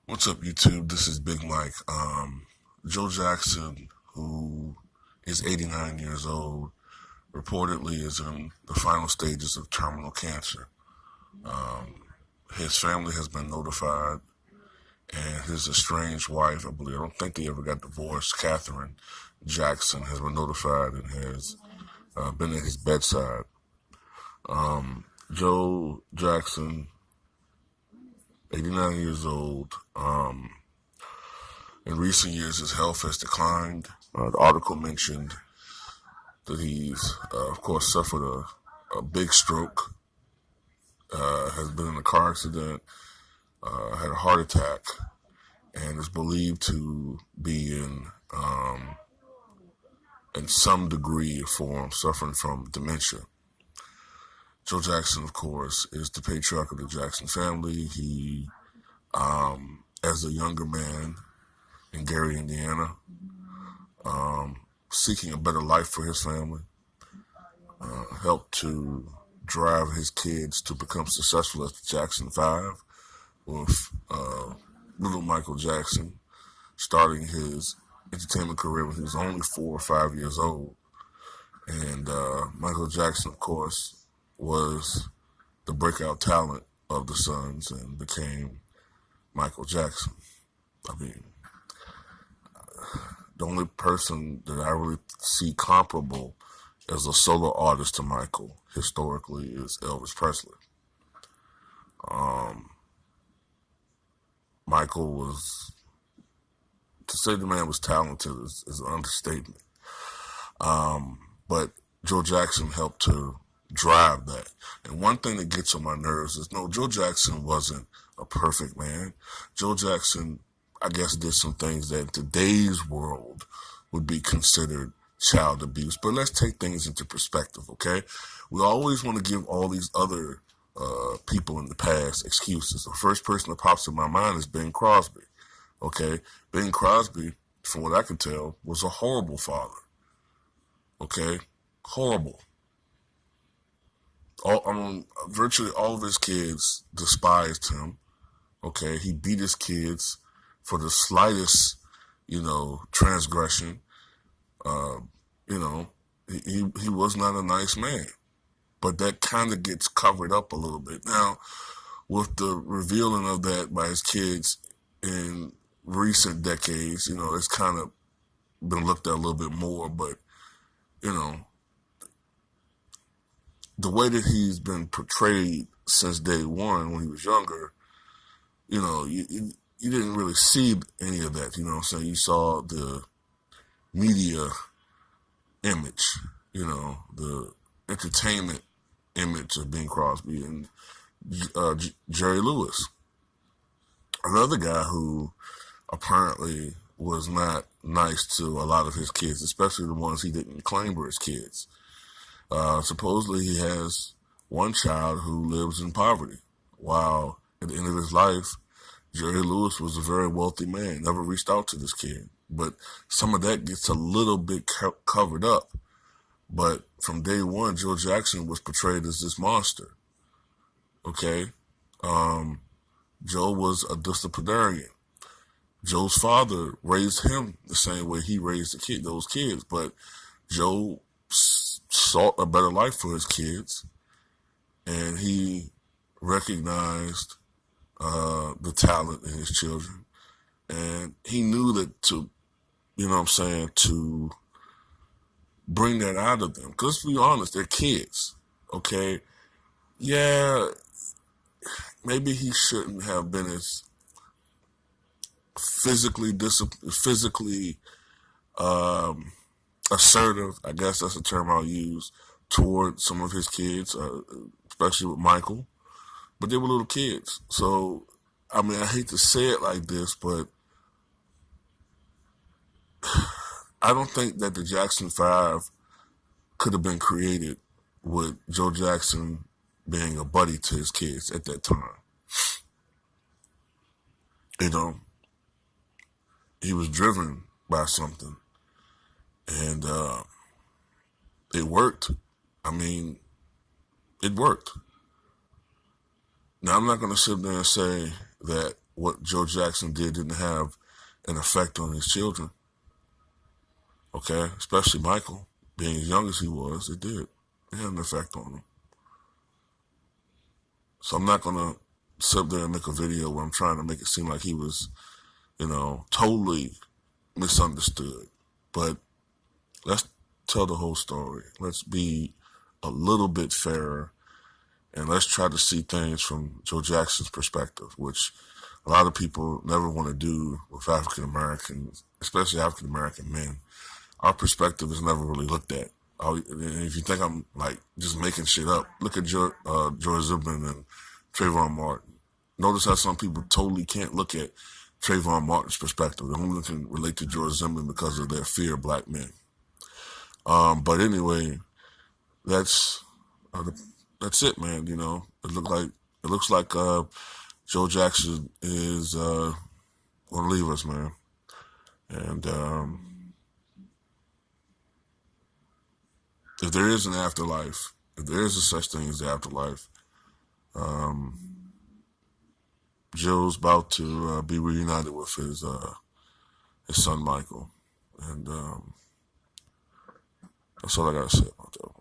What's up, YouTube? This is Big Mike. Joe Jackson, who is 89 years old, reportedly is in the final stages of terminal cancer. His family has been notified, and his estranged wife, I don't think they ever got divorced, Catherine Jackson, has been notified and has been at his bedside. Joe Jackson, 89 years old. In recent years, his health has declined. The article mentioned that he's, of course, suffered a big stroke, has been in a car accident, had a heart attack, and is believed to be in some degree or form, suffering from dementia. Joe Jackson, of course, is the patriarch of the Jackson family. He, as a younger man in Gary, Indiana, seeking a better life for his family, helped to drive his kids to become successful as the Jackson Five, with little Michael Jackson starting his entertainment career when he was only 4 or 5 years old. And Michael Jackson, of course, was the breakout talent of the Sons and became Michael Jackson. I mean, the only person that I really see comparable as a solo artist to Michael historically is Elvis Presley. Michael was, to say the man was talented is an understatement. But Joe Jackson helped to drive that. And one thing that gets on my nerves is, no, Joe Jackson wasn't a perfect man. Joe Jackson, I guess, did some things that in today's world would be considered child abuse. But let's take things into perspective, okay? We always want to give all these other people in the past excuses. The first person that pops in my mind is Bing Crosby, okay? Bing Crosby, from what I can tell, was a horrible father, okay? Horrible. Virtually all of his kids despised him, okay? He beat his kids for the slightest, transgression. He was not a nice man. But that kind of gets covered up a little bit. Now, with the revealing of that by his kids in recent decades, it's kind of been looked at a little bit more. But, the way that he's been portrayed since day one when he was younger, you didn't really see any of that. You know what I'm saying? You saw the media image, the entertainment image of Bing Crosby and Jerry Lewis, another guy who apparently was not nice to a lot of his kids, especially the ones he didn't claim were his kids. Supposedly he has one child who lives in poverty, while at the end of his life, Jerry Lewis was a very wealthy man, never reached out to this kid. But some of that gets a little bit covered up. But from day one, Joe Jackson was portrayed as this monster. Okay? Joe was a disciplinarian. Joe's father raised him the same way he raised those kids. But Joe sought a better life for his kids, and he recognized the talent in his children. And he knew that to bring that out of them. Because let's be honest, they're kids, okay? Yeah, maybe he shouldn't have been as physically assertive, I guess that's the term I'll use, toward some of his kids, especially with Michael. But they were little kids. So, I hate to say it like this, but I don't think that the Jackson Five could have been created with Joe Jackson being a buddy to his kids at that time. He was driven by something, and it worked. It worked. Now, I'm not going to sit there and say that what Joe Jackson didn't have an effect on his children. Okay, especially Michael, being as young as he was, it did. It had an effect on him. So I'm not gonna sit there and make a video where I'm trying to make it seem like he was, totally misunderstood. But let's tell the whole story. Let's be a little bit fairer, and let's try to see things from Joe Jackson's perspective, which a lot of people never want to do with African Americans, especially African American men. Our perspective is never really looked at. And if you think I'm like just making shit up, look at George Zimmerman and Trayvon Martin. Notice how some people totally can't look at Trayvon Martin's perspective. They only can relate to George Zimmerman because of their fear of black men. But anyway, that's it, man. It looks like Joe Jackson is gonna leave us, man. And if there is an afterlife, if there is a such thing as the afterlife, Joe's about to be reunited with his son Michael, and that's all I gotta say about that.